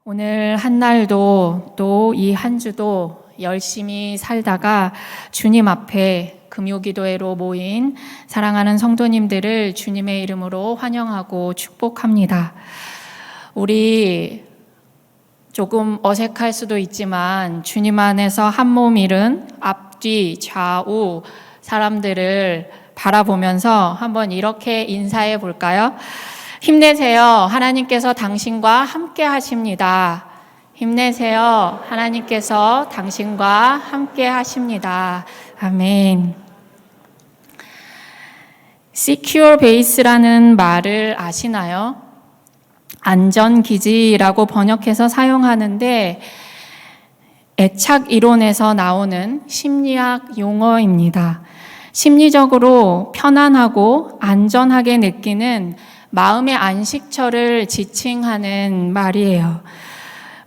오늘 한 날도 또 이 한 주도 열심히 살다가 주님 앞에 금요기도회로 모인 사랑하는 성도님들을 주님의 이름으로 환영하고 축복합니다. 우리 조금 어색할 수도 있지만 주님 안에서 한 몸 이룬 앞뒤 좌우 사람들을 바라보면서 한번 이렇게 인사해 볼까요? 힘내세요. 하나님께서 당신과 함께 하십니다. 힘내세요. 하나님께서 당신과 함께 하십니다. 아멘. Secure base라는 말을 아시나요? 안전기지라고 번역해서 사용하는데 애착 이론에서 나오는 심리학 용어입니다. 심리적으로 편안하고 안전하게 느끼는 마음의 안식처를 지칭하는 말이에요.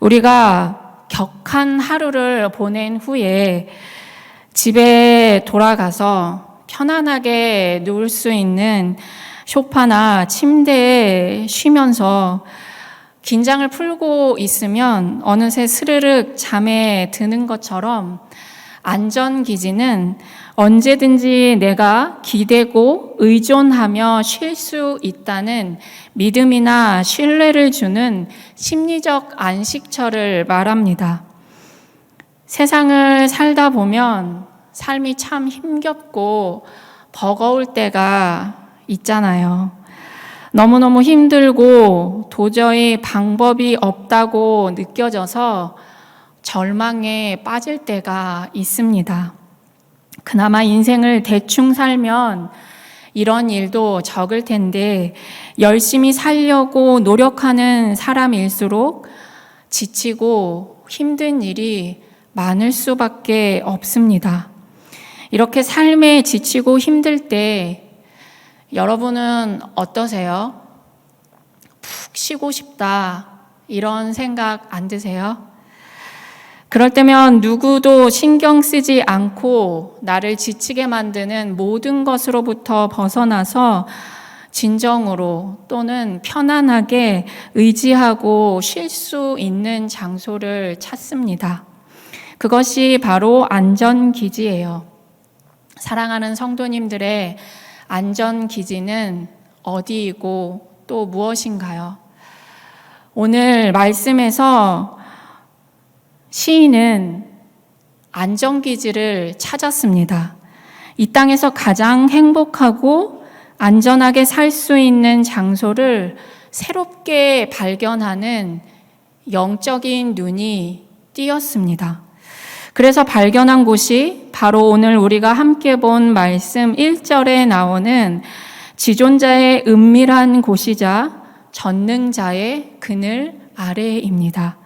우리가 격한 하루를 보낸 후에 집에 돌아가서 편안하게 누울 수 있는 소파나 침대에 쉬면서 긴장을 풀고 있으면 어느새 스르륵 잠에 드는 것처럼 안전기지는 언제든지 내가 기대고 의존하며 쉴 수 있다는 믿음이나 신뢰를 주는 심리적 안식처를 말합니다. 세상을 살다 보면 삶이 참 힘겹고 버거울 때가 있잖아요. 너무너무 힘들고 도저히 방법이 없다고 느껴져서 절망에 빠질 때가 있습니다. 그나마 인생을 대충 살면 이런 일도 적을 텐데 열심히 살려고 노력하는 사람일수록 지치고 힘든 일이 많을 수밖에 없습니다. 이렇게 삶에 지치고 힘들 때 여러분은 어떠세요? 푹 쉬고 싶다 이런 생각 안 드세요? 그럴 때면 누구도 신경 쓰지 않고 나를 지치게 만드는 모든 것으로부터 벗어나서 진정으로 또는 편안하게 의지하고 쉴 수 있는 장소를 찾습니다. 그것이 바로 안전기지예요. 사랑하는 성도님들의 안전기지는 어디이고 또 무엇인가요? 오늘 말씀에서 시인은 안전기지를 찾았습니다. 이 땅에서 가장 행복하고 안전하게 살 수 있는 장소를 새롭게 발견하는 영적인 눈이 띄었습니다. 그래서 발견한 곳이 바로 오늘 우리가 함께 본 말씀 1절에 나오는 지존자의 은밀한 곳이자 전능자의 그늘 아래입니다.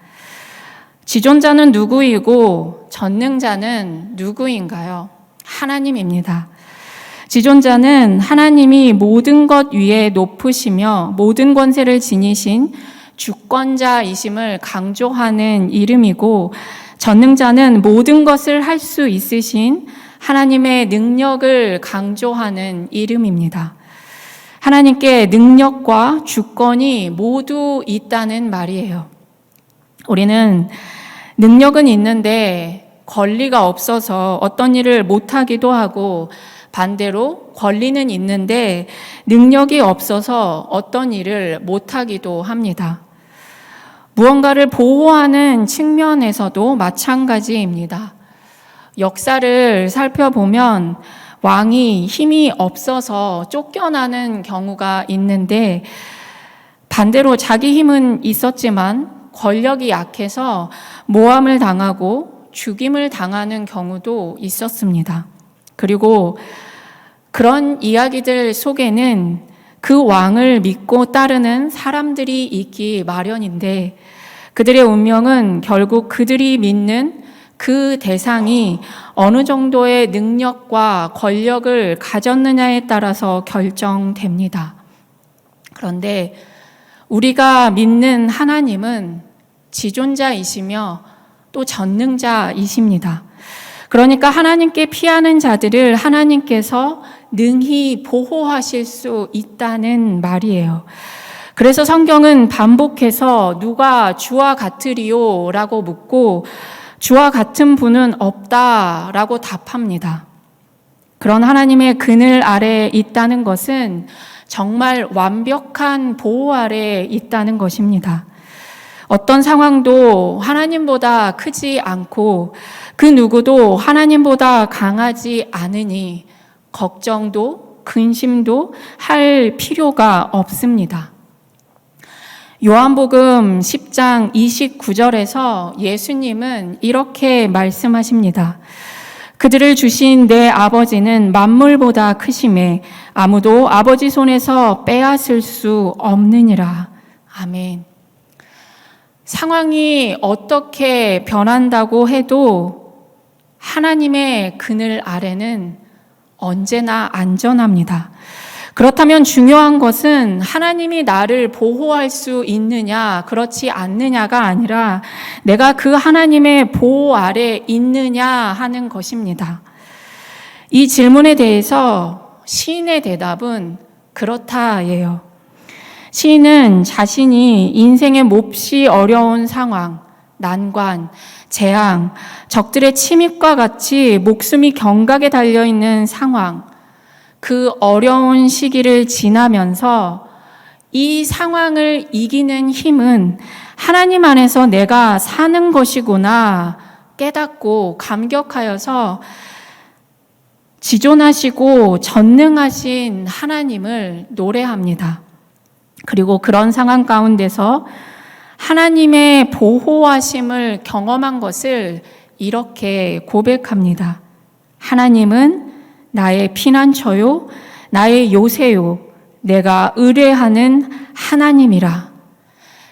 지존자는 누구이고 전능자는 누구인가요? 하나님입니다. 지존자는 하나님이 모든 것 위에 높으시며 모든 권세를 지니신 주권자이심을 강조하는 이름이고 전능자는 모든 것을 할 수 있으신 하나님의 능력을 강조하는 이름입니다. 하나님께 능력과 주권이 모두 있다는 말이에요. 우리는 능력은 있는데 권리가 없어서 어떤 일을 못하기도 하고 반대로 권리는 있는데 능력이 없어서 어떤 일을 못하기도 합니다. 무언가를 보호하는 측면에서도 마찬가지입니다. 역사를 살펴보면 왕이 힘이 없어서 쫓겨나는 경우가 있는데 반대로 자기 힘은 있었지만 권력이 약해서 모함을 당하고 죽임을 당하는 경우도 있었습니다. 그리고 그런 이야기들 속에는 그 왕을 믿고 따르는 사람들이 있기 마련인데 그들의 운명은 결국 그들이 믿는 그 대상이 어느 정도의 능력과 권력을 가졌느냐에 따라서 결정됩니다. 그런데 우리가 믿는 하나님은 지존자이시며 또 전능자이십니다. 그러니까 하나님께 피하는 자들을 하나님께서 능히 보호하실 수 있다는 말이에요. 그래서 성경은 반복해서 누가 주와 같으리요? 라고 묻고 주와 같은 분은 없다 라고 답합니다. 그런 하나님의 그늘 아래에 있다는 것은 정말 완벽한 보호 아래에 있다는 것입니다. 어떤 상황도 하나님보다 크지 않고 그 누구도 하나님보다 강하지 않으니 걱정도 근심도 할 필요가 없습니다. 요한복음 10장 29절에서 예수님은 이렇게 말씀하십니다. 그들을 주신 내 아버지는 만물보다 크심에 아무도 아버지 손에서 빼앗을 수 없느니라. 아멘. 상황이 어떻게 변한다고 해도 하나님의 그늘 아래는 언제나 안전합니다. 그렇다면 중요한 것은 하나님이 나를 보호할 수 있느냐, 그렇지 않느냐가 아니라 내가 그 하나님의 보호 아래 있느냐 하는 것입니다. 이 질문에 대해서 시인의 대답은 그렇다예요. 시인은 자신이 인생의 몹시 어려운 상황, 난관, 재앙, 적들의 침입과 같이 목숨이 경각에 달려있는 상황, 그 어려운 시기를 지나면서 이 상황을 이기는 힘은 하나님 안에서 내가 사는 것이구나 깨닫고 감격하여서 지존하시고 전능하신 하나님을 노래합니다. 그리고 그런 상황 가운데서 하나님의 보호하심을 경험한 것을 이렇게 고백합니다. 하나님은 나의 피난처요, 나의 요새요, 내가 의뢰하는 하나님이라.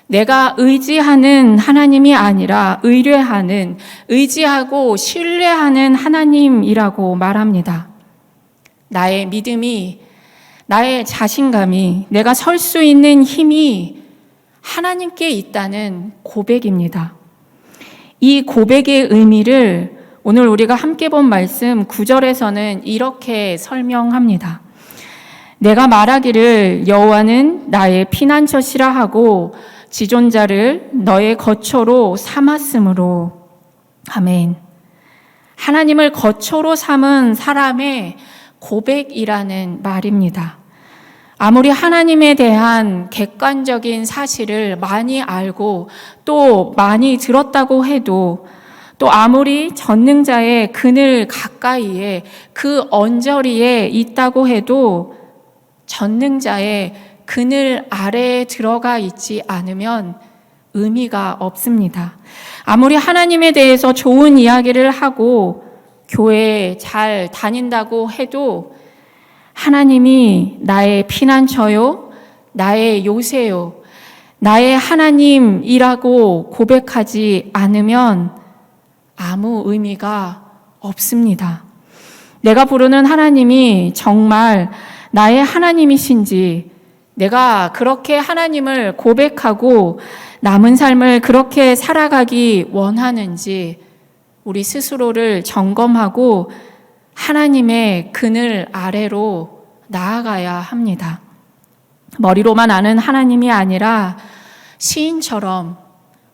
내가 의지하는 하나님이 아니라 의뢰하는, 의지하고 신뢰하는 하나님이라고 말합니다. 나의 믿음이, 나의 자신감이, 내가 설 수 있는 힘이 하나님께 있다는 고백입니다. 이 고백의 의미를 오늘 우리가 함께 본 말씀 9절에서는 이렇게 설명합니다. 내가 말하기를 여호와는 나의 피난처시라 하고 지존자를 너의 거처로 삼았으므로. 아멘. 하나님을 거처로 삼은 사람의 고백이라는 말입니다. 아무리 하나님에 대한 객관적인 사실을 많이 알고 또 많이 들었다고 해도 또 아무리 전능자의 그늘 가까이에 그 언저리에 있다고 해도 전능자의 그늘 아래에 들어가 있지 않으면 의미가 없습니다. 아무리 하나님에 대해서 좋은 이야기를 하고 교회에 잘 다닌다고 해도 하나님이 나의 피난처요, 나의 요새요, 나의 하나님이라고 고백하지 않으면 아무 의미가 없습니다. 내가 부르는 하나님이 정말 나의 하나님이신지, 내가 그렇게 하나님을 고백하고 남은 삶을 그렇게 살아가기 원하는지 우리 스스로를 점검하고 하나님의 그늘 아래로 나아가야 합니다. 머리로만 아는 하나님이 아니라 시인처럼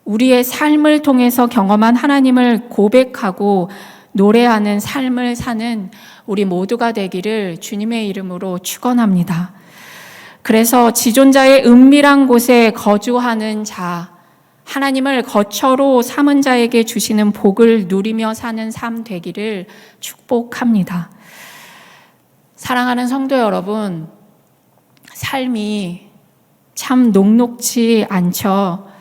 우리의 삶을 통해서 경험한 하나님을 고백하고 노래하는 삶을 사는 우리 모두가 되기를 주님의 이름으로 축원합니다. 그래서 지존자의 은밀한 곳에 거주하는 자, 하나님을 거처로 삼은 자에게 주시는 복을 누리며 사는 삶 되기를 축복합니다. 사랑하는 성도 여러분, 삶이 참 녹록지 않죠.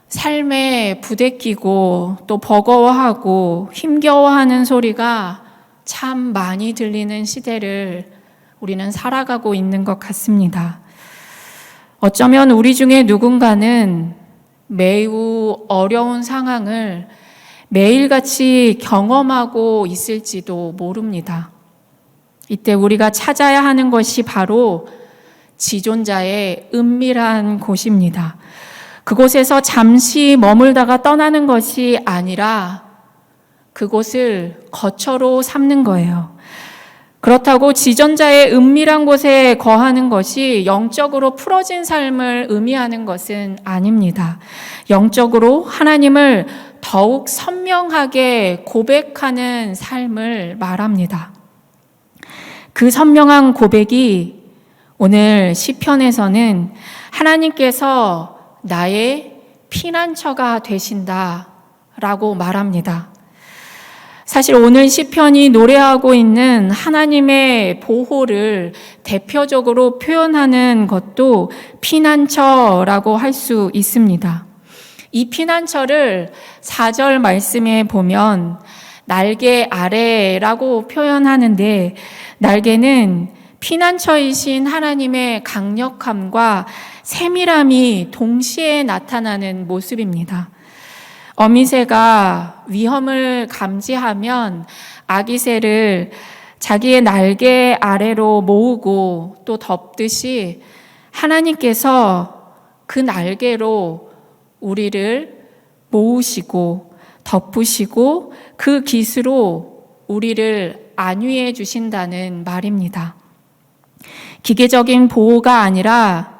삶에 부대끼고 또 버거워하고 힘겨워하는 소리가 참 많이 들리는 시대를 우리는 살아가고 있는 것 같습니다. 어쩌면 우리 중에 누군가는 매우 어려운 상황을 매일같이 경험하고 있을지도 모릅니다. 이때 우리가 찾아야 하는 것이 바로 지존자의 은밀한 곳입니다. 그곳에서 잠시 머물다가 떠나는 것이 아니라 그곳을 거처로 삼는 거예요. 그렇다고 지존자의 은밀한 곳에 거하는 것이 영적으로 풀어진 삶을 의미하는 것은 아닙니다. 영적으로 하나님을 더욱 선명하게 고백하는 삶을 말합니다. 그 선명한 고백이 오늘 시편에서는 하나님께서 나의 피난처가 되신다라고 말합니다. 사실 오늘 시편이 노래하고 있는 하나님의 보호를 대표적으로 표현하는 것도 피난처라고 할 수 있습니다. 이 피난처를 4절 말씀에 보면 날개 아래라고 표현하는데, 날개는 피난처이신 하나님의 강력함과 세밀함이 동시에 나타나는 모습입니다. 어미새가 위험을 감지하면 아기 새를 자기의 날개 아래로 모으고 또 덮듯이 하나님께서 그 날개로 우리를 모으시고 덮으시고 그 깃으로 우리를 안위해 주신다는 말입니다. 기계적인 보호가 아니라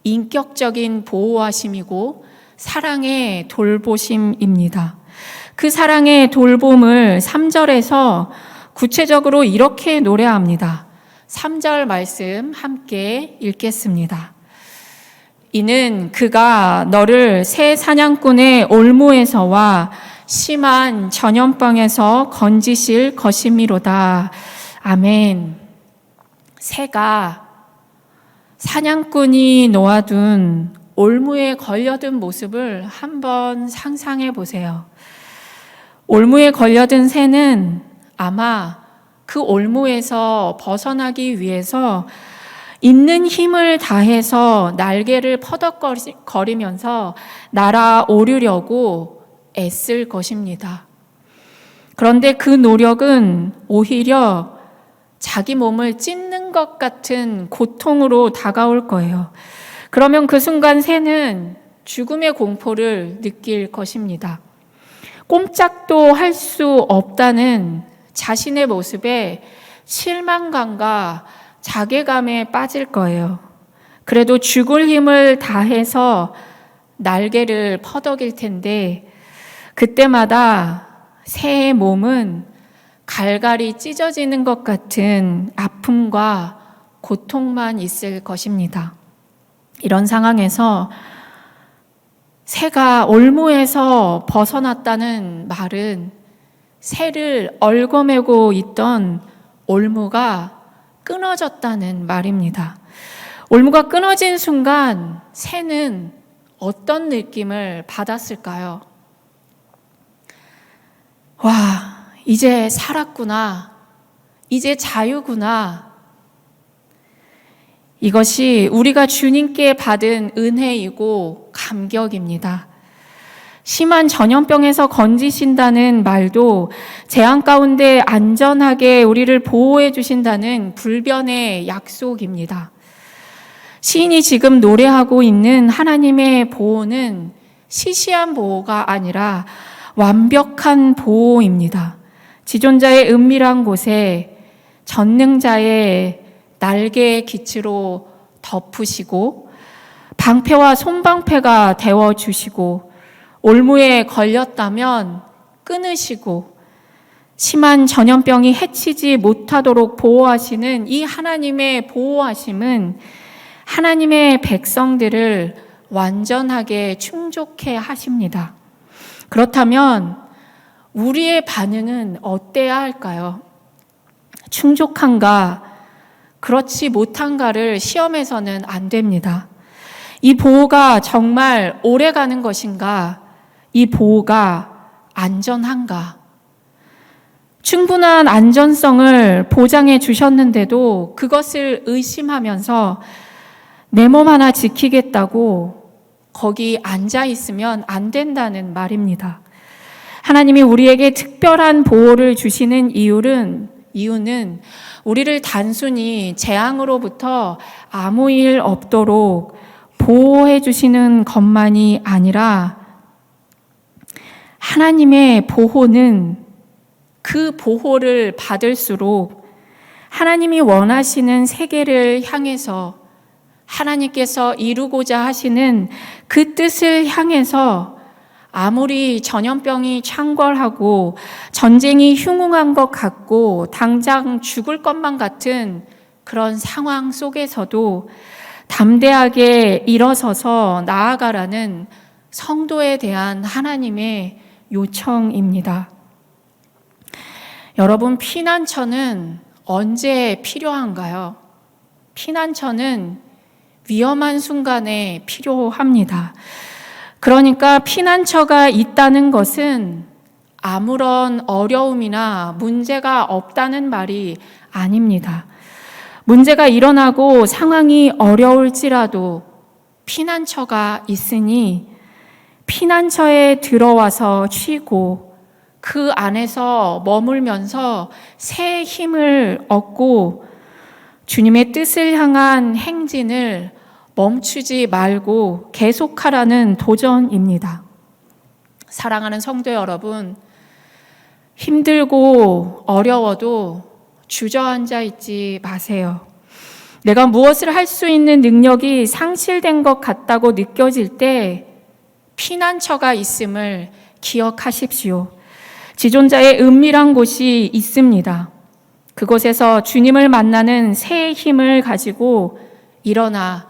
인격적인 보호하심이고 사랑의 돌보심입니다. 그 사랑의 돌봄을 3절에서 구체적으로 이렇게 노래합니다. 3절 말씀 함께 읽겠습니다. 이는 그가 너를 새 사냥꾼의 올무에서와 심한 전염병에서 건지실 것이미로다. 아멘. 새가 사냥꾼이 놓아둔 올무에 걸려든 모습을 한번 상상해 보세요. 올무에 걸려든 새는 아마 그 올무에서 벗어나기 위해서 있는 힘을 다해서 날개를 퍼덕거리면서 날아오르려고 애쓸 것입니다. 그런데 그 노력은 오히려 자기 몸을 찢는 것 같은 고통으로 다가올 거예요. 그러면 그 순간 새는 죽음의 공포를 느낄 것입니다. 꼼짝도 할 수 없다는 자신의 모습에 실망감과 자괴감에 빠질 거예요. 그래도 죽을 힘을 다해서 날개를 퍼덕일 텐데 그때마다 새의 몸은 갈갈이 찢어지는 것 같은 아픔과 고통만 있을 것입니다. 이런 상황에서 새가 올무에서 벗어났다는 말은 새를 얽어매고 있던 올무가 끊어졌다는 말입니다. 올무가 끊어진 순간 새는 어떤 느낌을 받았을까요? 와, 이제 살았구나. 이제 자유구나. 이것이 우리가 주님께 받은 은혜이고 감격입니다. 심한 전염병에서 건지신다는 말도 재앙 가운데 안전하게 우리를 보호해 주신다는 불변의 약속입니다. 시인이 지금 노래하고 있는 하나님의 보호는 시시한 보호가 아니라 완벽한 보호입니다. 지존자의 은밀한 곳에 전능자의 날개의 깃으로 덮으시고 방패와 손방패가 되어주시고 올무에 걸렸다면 끊으시고 심한 전염병이 해치지 못하도록 보호하시는 이 하나님의 보호하심은 하나님의 백성들을 완전하게 충족해 하십니다. 그렇다면 우리의 반응은 어때야 할까요? 충족한가, 그렇지 못한가를 시험해서는 안 됩니다. 이 보호가 정말 오래 가는 것인가? 이 보호가 안전한가? 충분한 안전성을 보장해 주셨는데도 그것을 의심하면서 내 몸 하나 지키겠다고 거기 앉아 있으면 안 된다는 말입니다. 하나님이 우리에게 특별한 보호를 주시는 이유는 우리를 단순히 재앙으로부터 아무 일 없도록 보호해 주시는 것만이 아니라 하나님의 보호는 그 보호를 받을수록 하나님이 원하시는 세계를 향해서 하나님께서 이루고자 하시는 그 뜻을 향해서 아무리 전염병이 창궐하고 전쟁이 흉흉한 것 같고 당장 죽을 것만 같은 그런 상황 속에서도 담대하게 일어서서 나아가라는 성도에 대한 하나님의 요청입니다. 여러분, 피난처는 언제 필요한가요? 피난처는 위험한 순간에 필요합니다. 그러니까 피난처가 있다는 것은 아무런 어려움이나 문제가 없다는 말이 아닙니다. 문제가 일어나고 상황이 어려울지라도 피난처가 있으니 피난처에 들어와서 쉬고 그 안에서 머물면서 새 힘을 얻고 주님의 뜻을 향한 행진을 멈추지 말고 계속하라는 도전입니다. 사랑하는 성도 여러분, 힘들고 어려워도 주저앉아 있지 마세요. 내가 무엇을 할 수 있는 능력이 상실된 것 같다고 느껴질 때 피난처가 있음을 기억하십시오. 지존자의 은밀한 곳이 있습니다. 그곳에서 주님을 만나는 새 힘을 가지고 일어나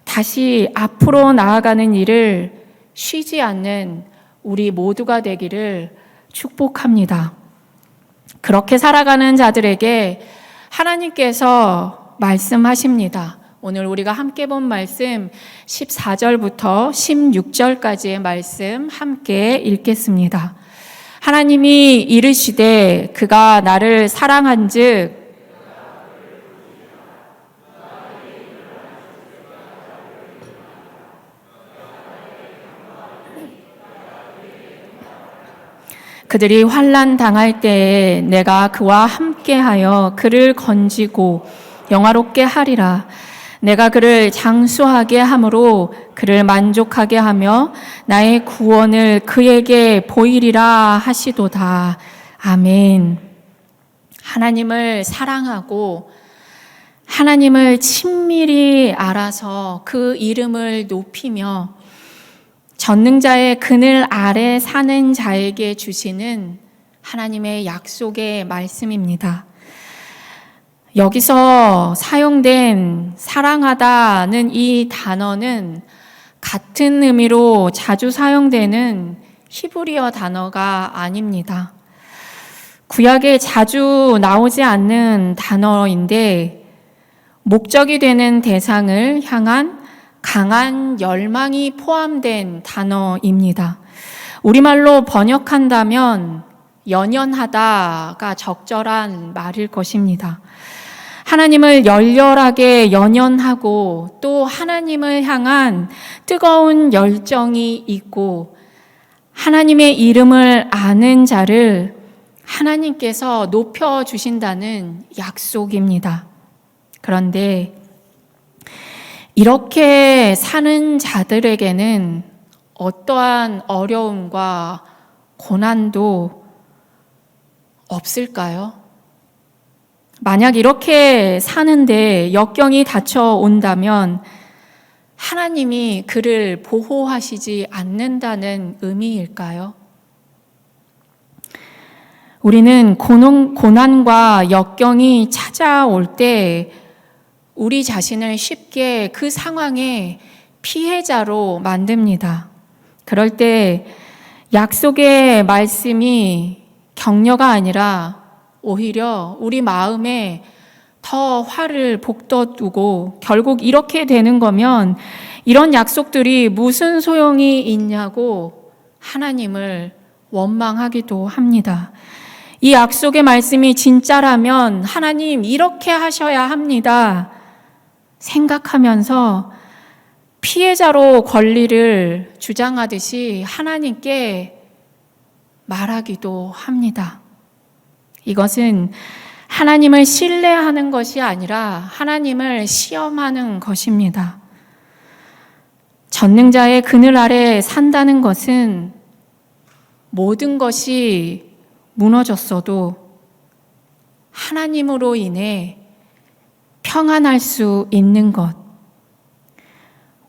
다시 앞으로 나아가는 일을 쉬지 않는 우리 모두가 되기를 축복합니다. 그렇게 살아가는 자들에게 하나님께서 말씀하십니다. 오늘 우리가 함께 본 말씀 14절부터 16절까지의 말씀 함께 읽겠습니다. 하나님이 이르시되 그가 나를 사랑한즉 그들이 환난 당할 때에 내가 그와 함께하여 그를 건지고 영화롭게 하리라. 내가 그를 장수하게 함으로 그를 만족하게 하며 나의 구원을 그에게 보이리라 하시도다. 아멘. 하나님을 사랑하고 하나님을 친밀히 알아서 그 이름을 높이며 전능자의 그늘 아래 사는 자에게 주시는 하나님의 약속의 말씀입니다. 여기서 사용된 사랑하다는 이 단어는 같은 의미로 자주 사용되는 히브리어 단어가 아닙니다. 구약에 자주 나오지 않는 단어인데 목적이 되는 대상을 향한 강한 열망이 포함된 단어입니다. 우리말로 번역한다면 연연하다가 적절한 말일 것입니다. 하나님을 열렬하게 연연하고 또 하나님을 향한 뜨거운 열정이 있고 하나님의 이름을 아는 자를 하나님께서 높여주신다는 약속입니다. 그런데 이렇게 사는 자들에게는 어떠한 어려움과 고난도 없을까요? 만약 이렇게 사는데 역경이 닥쳐온다면 하나님이 그를 보호하시지 않는다는 의미일까요? 우리는 고난과 역경이 찾아올 때 우리 자신을 쉽게 그 상황의 피해자로 만듭니다. 그럴 때 약속의 말씀이 격려가 아니라 오히려 우리 마음에 더 화를 북돋우고 결국 이렇게 되는 거면 이런 약속들이 무슨 소용이 있냐고 하나님을 원망하기도 합니다. 이 약속의 말씀이 진짜라면 하나님 이렇게 하셔야 합니다. 생각하면서 피해자로 권리를 주장하듯이 하나님께 말하기도 합니다. 이것은 하나님을 신뢰하는 것이 아니라 하나님을 시험하는 것입니다. 전능자의 그늘 아래 산다는 것은 모든 것이 무너졌어도 하나님으로 인해 평안할 수 있는 것.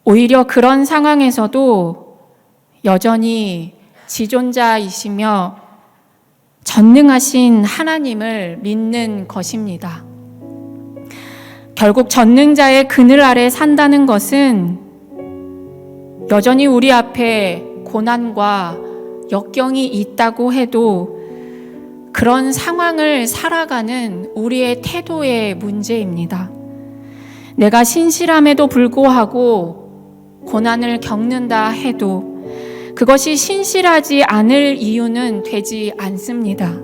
오히려 그런 상황에서도 여전히 지존자이시며 전능하신 하나님을 믿는 것입니다. 결국 전능자의 그늘 아래 산다는 것은 여전히 우리 앞에 고난과 역경이 있다고 해도 그런 상황을 살아가는 우리의 태도의 문제입니다. 내가 신실함에도 불구하고 고난을 겪는다 해도 그것이 신실하지 않을 이유는 되지 않습니다.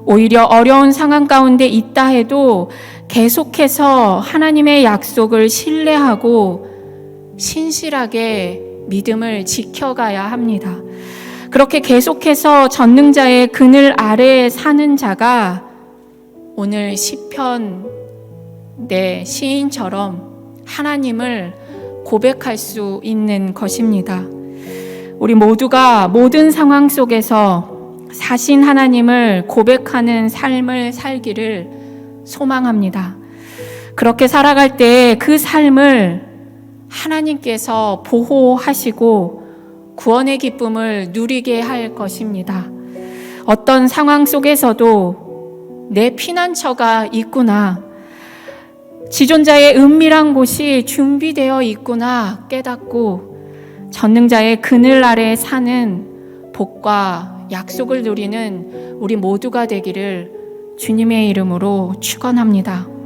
오히려 어려운 상황 가운데 있다 해도 계속해서 하나님의 약속을 신뢰하고 신실하게 믿음을 지켜가야 합니다. 그렇게 계속해서 전능자의 그늘 아래에 사는 자가 오늘 시편 내 시인처럼 하나님을 고백할 수 있는 것입니다. 우리 모두가 모든 상황 속에서 사신 하나님을 고백하는 삶을 살기를 소망합니다. 그렇게 살아갈 때 그 삶을 하나님께서 보호하시고 구원의 기쁨을 누리게 할 것입니다. 어떤 상황 속에서도 내 피난처가 있구나, 지존자의 은밀한 곳이 준비되어 있구나 깨닫고 전능자의 그늘 아래 사는 복과 약속을 누리는 우리 모두가 되기를 주님의 이름으로 축원합니다.